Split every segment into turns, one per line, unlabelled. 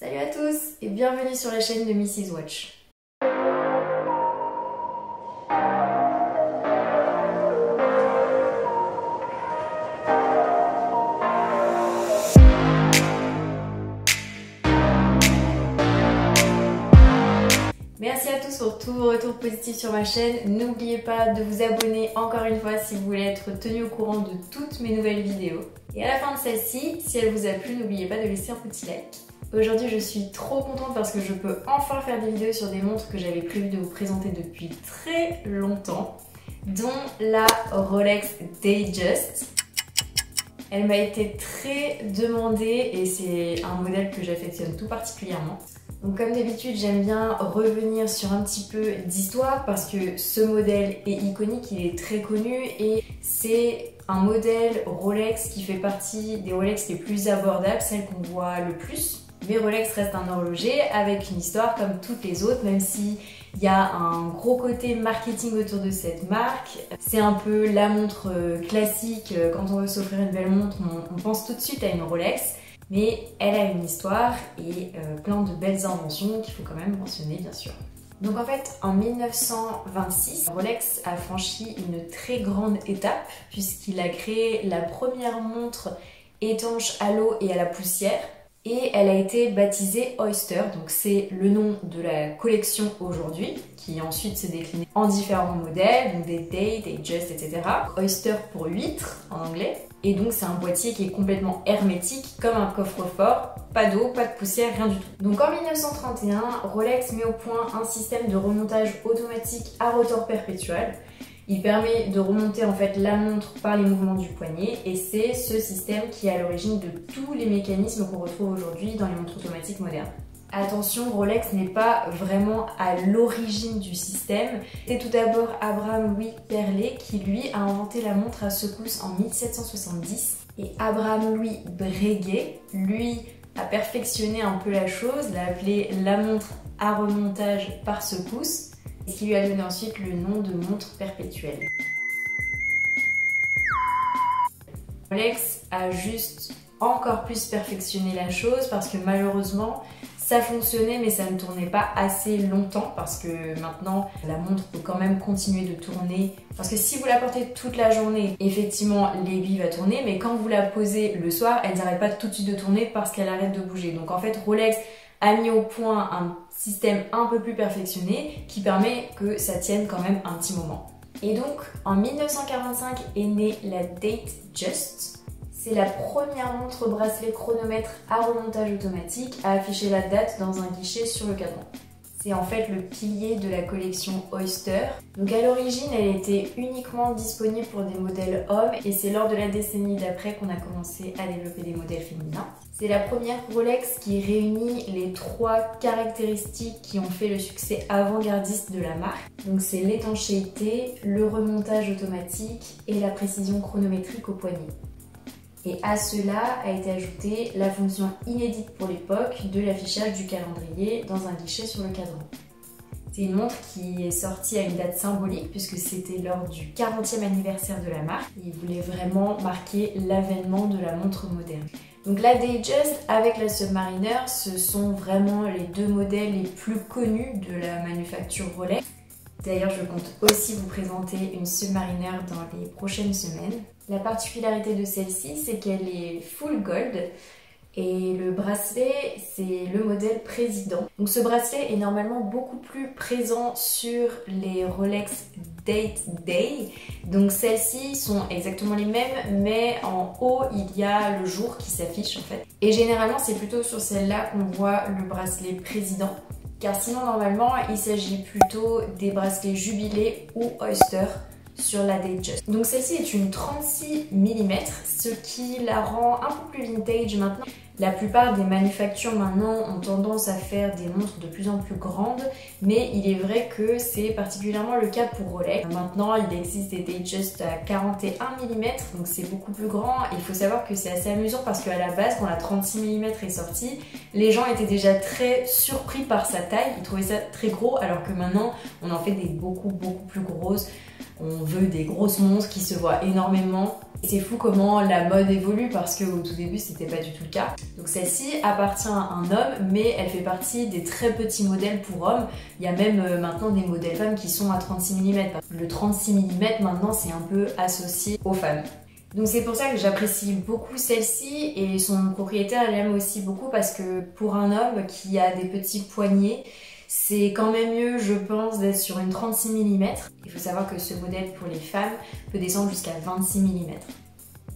Salut à tous et bienvenue sur la chaîne de Mrs Watch. Merci à tous pour tous vos retours positifs sur ma chaîne. N'oubliez pas de vous abonner encore une fois si vous voulez être tenu au courant de toutes mes nouvelles vidéos. Et à la fin de celle-ci, si elle vous a plu, n'oubliez pas de laisser un petit like. Aujourd'hui, je suis trop contente parce que je peux enfin faire des vidéos sur des montres que j'avais prévu de vous présenter depuis très longtemps, dont la Rolex Datejust. Elle m'a été très demandée et c'est un modèle que j'affectionne tout particulièrement. Donc comme d'habitude, j'aime bien revenir sur un petit peu d'histoire parce que ce modèle est iconique, il est très connu et c'est un modèle Rolex qui fait partie des Rolex les plus abordables, celles qu'on voit le plus. Mais Rolex reste un horloger avec une histoire comme toutes les autres, même s'il y a un gros côté marketing autour de cette marque. C'est un peu la montre classique, quand on veut s'offrir une belle montre, on pense tout de suite à une Rolex. Mais elle a une histoire et plein de belles inventions qu'il faut quand même mentionner bien sûr. Donc en fait, en 1926, Rolex a franchi une très grande étape puisqu'il a créé la première montre étanche à l'eau et à la poussière. Et elle a été baptisée Oyster, donc c'est le nom de la collection aujourd'hui, qui ensuite s'est déclinée en différents modèles, donc des Date, des Just, etc. Oyster pour huître en anglais. Et donc c'est un boîtier qui est complètement hermétique, comme un coffre-fort, pas d'eau, pas de poussière, rien du tout. Donc en 1931, Rolex met au point un système de remontage automatique à rotor perpétuel. Il permet de remonter en fait la montre par les mouvements du poignet et c'est ce système qui est à l'origine de tous les mécanismes qu'on retrouve aujourd'hui dans les montres automatiques modernes. Attention, Rolex n'est pas vraiment à l'origine du système. C'est tout d'abord Abraham Louis Perlet qui lui a inventé la montre à secousse en 1770 et Abraham Louis Breguet, lui, a perfectionné un peu la chose, l'a appelé la montre à remontage par secousse. Et qui lui a donné ensuite le nom de montre perpétuelle. Rolex a juste encore plus perfectionné la chose parce que malheureusement ça fonctionnait mais ça ne tournait pas assez longtemps parce que maintenant la montre peut quand même continuer de tourner parce que si vous la portez toute la journée, effectivement l'aiguille va tourner mais quand vous la posez le soir, elle n'arrête pas tout de suite de tourner parce qu'elle arrête de bouger. Donc en fait Rolex a mis au point un système un peu plus perfectionné qui permet que ça tienne quand même un petit moment. Et donc en 1945 est née la Datejust. C'est la première montre bracelet chronomètre à remontage automatique à afficher la date dans un guichet sur le cadran. C'est en fait le pilier de la collection Oyster. Donc à l'origine, elle était uniquement disponible pour des modèles hommes et c'est lors de la décennie d'après qu'on a commencé à développer des modèles féminins. C'est la première Rolex qui réunit les trois caractéristiques qui ont fait le succès avant-gardiste de la marque. Donc c'est l'étanchéité, le remontage automatique et la précision chronométrique au poignet. Et à cela a été ajoutée la fonction inédite pour l'époque de l'affichage du calendrier dans un guichet sur le cadran. C'est une montre qui est sortie à une date symbolique puisque c'était lors du 40e anniversaire de la marque. Ils voulaient vraiment marquer l'avènement de la montre moderne. Donc la Datejust avec la Submariner, ce sont vraiment les deux modèles les plus connus de la manufacture Rolex. D'ailleurs, je compte aussi vous présenter une Submariner dans les prochaines semaines. La particularité de celle-ci, c'est qu'elle est full gold et le bracelet, c'est le modèle président. Donc ce bracelet est normalement beaucoup plus présent sur les Rolex Date Day. Donc celles-ci sont exactement les mêmes, mais en haut, il y a le jour qui s'affiche en fait. Et généralement, c'est plutôt sur celle-là qu'on voit le bracelet président. Car sinon, normalement, il s'agit plutôt des bracelets jubilés ou Oyster sur la Datejust. Donc celle-ci est une 36 mm, ce qui la rend un peu plus vintage maintenant. La plupart des manufactures maintenant ont tendance à faire des montres de plus en plus grandes, mais il est vrai que c'est particulièrement le cas pour Rolex. Maintenant, il existe des Datejust à 41 mm, donc c'est beaucoup plus grand. Il faut savoir que c'est assez amusant parce qu'à la base, quand la 36 mm est sortie, les gens étaient déjà très surpris par sa taille, ils trouvaient ça très gros, alors que maintenant, on en fait des beaucoup plus grosses. On veut des grosses montres qui se voient énormément. C'est fou comment la mode évolue parce qu'au tout début c'était pas du tout le cas. Donc celle-ci appartient à un homme, mais elle fait partie des très petits modèles pour hommes. Il y a même maintenant des modèles femmes qui sont à 36 mm. Le 36 mm maintenant c'est un peu associé aux femmes. Donc c'est pour ça que j'apprécie beaucoup celle-ci et son propriétaire l'aime aussi beaucoup parce que pour un homme qui a des petits poignets, c'est quand même mieux, je pense, d'être sur une 36 mm. Il faut savoir que ce modèle pour les femmes peut descendre jusqu'à 26 mm.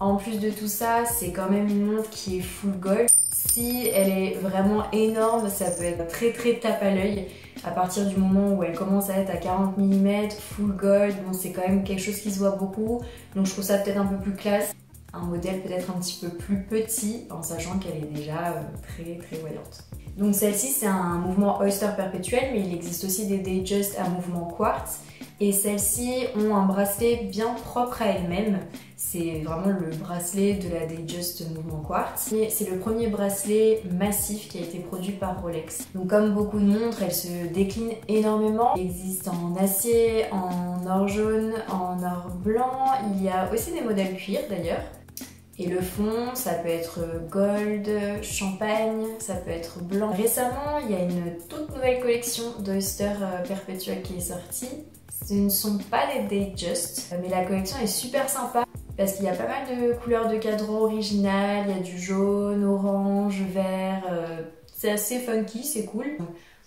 En plus de tout ça, c'est quand même une montre qui est full gold. Si elle est vraiment énorme, ça peut être très tape à l'œil. À partir du moment où elle commence à être à 40 mm, full gold, bon, c'est quand même quelque chose qui se voit beaucoup. Donc je trouve ça peut-être un peu plus classe. Un modèle peut-être un petit peu plus petit, en sachant qu'elle est déjà très voyante. Donc celle-ci, c'est un mouvement Oyster perpétuel, mais il existe aussi des Datejust à mouvement quartz. Et celles-ci ont un bracelet bien propre à elles-mêmes. C'est vraiment le bracelet de la Datejust mouvement quartz. C'est le premier bracelet massif qui a été produit par Rolex. Donc comme beaucoup de montres, elles se déclinent énormément. Il existe en acier, en or jaune, en or blanc. Il y a aussi des modèles cuir d'ailleurs. Et le fond, ça peut être gold, champagne, ça peut être blanc. Récemment, il y a une toute nouvelle collection d'Oyster Perpetual qui est sortie. Ce ne sont pas les Datejust, mais la collection est super sympa parce qu'il y a pas mal de couleurs de cadran originales. Il y a du jaune, orange, vert. C'est assez funky, c'est cool.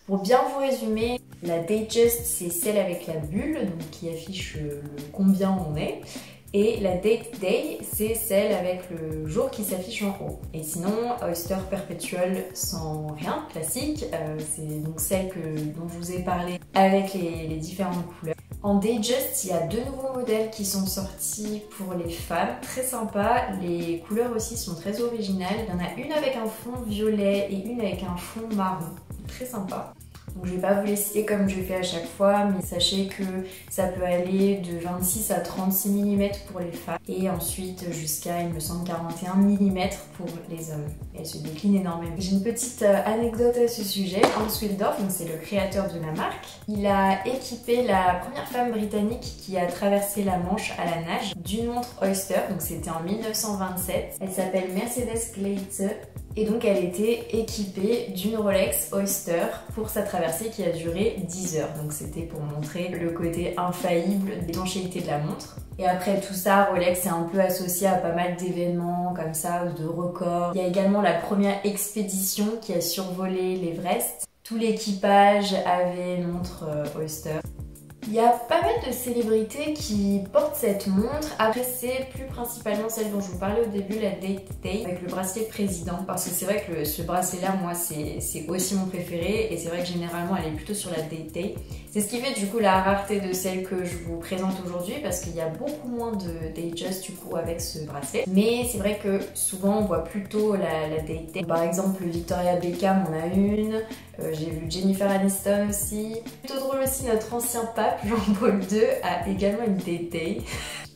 Pour bien vous résumer, la Datejust, c'est celle avec la bulle, donc qui affiche le combien on est. Et la Date Day, c'est celle avec le jour qui s'affiche en haut. Et sinon, Oyster Perpetual sans rien, classique, c'est donc celle dont je vous ai parlé avec les différentes couleurs. En Datejust, il y a deux nouveaux modèles qui sont sortis pour les femmes, très sympa. Les couleurs aussi sont très originales. Il y en a une avec un fond violet et une avec un fond marron, très sympa. Donc je ne vais pas vous les citer comme je fais à chaque fois, mais sachez que ça peut aller de 26 à 36 mm pour les femmes et ensuite jusqu'à, il me semble, 41 mm pour les hommes. Elles se déclinent énormément. J'ai une petite anecdote à ce sujet. Hans Wilsdorf, donc c'est le créateur de la marque, il a équipé la première femme britannique qui a traversé la Manche à la nage d'une montre Oyster, donc c'était en 1927. Elle s'appelle Mercedes Gleitze. Et donc elle était équipée d'une Rolex Oyster pour sa traversée qui a duré 10 heures. Donc c'était pour montrer le côté infaillible de l'étanchéité de la montre. Et après tout ça, Rolex est un peu associé à pas mal d'événements comme ça, de records. Il y a également la première expédition qui a survolé l'Everest. Tout l'équipage avait une montre Oyster. Il y a pas mal de célébrités qui portent cette montre. Après, c'est plus principalement celle dont je vous parlais au début, la Date Day, avec le bracelet président. Parce que c'est vrai que ce bracelet-là, moi, c'est aussi mon préféré. Et c'est vrai que généralement, elle est plutôt sur la Date Day. C'est ce qui fait du coup la rareté de celle que je vous présente aujourd'hui, parce qu'il y a beaucoup moins de Datejust du coup avec ce bracelet. Mais c'est vrai que souvent, on voit plutôt la Date Day. Par exemple, Victoria Beckham en a une. J'ai vu Jennifer Aniston aussi. Plutôt drôle aussi, notre ancien pape Jean-Paul II a également une Date Day.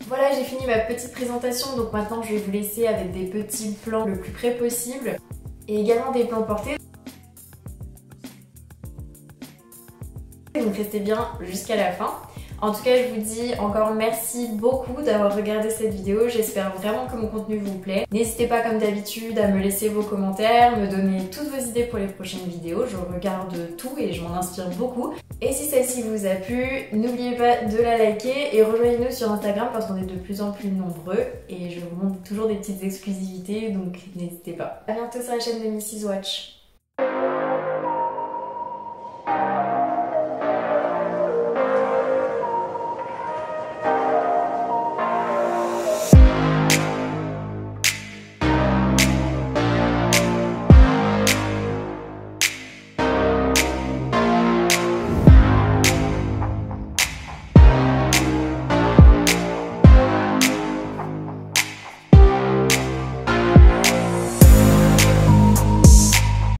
Voilà, j'ai fini ma petite présentation, donc maintenant je vais vous laisser avec des petits plans le plus près possible et également des plans portés. Donc restez bien jusqu'à la fin. En tout cas, je vous dis encore merci beaucoup d'avoir regardé cette vidéo. J'espère vraiment que mon contenu vous plaît. N'hésitez pas comme d'habitude à me laisser vos commentaires, me donner toutes vos idées pour les prochaines vidéos. Je regarde tout et je m'en inspire beaucoup. Et si celle-ci vous a plu, n'oubliez pas de la liker et rejoignez-nous sur Instagram parce qu'on est de plus en plus nombreux et je vous montre toujours des petites exclusivités, donc n'hésitez pas. A bientôt sur la chaîne de Mrs Watch.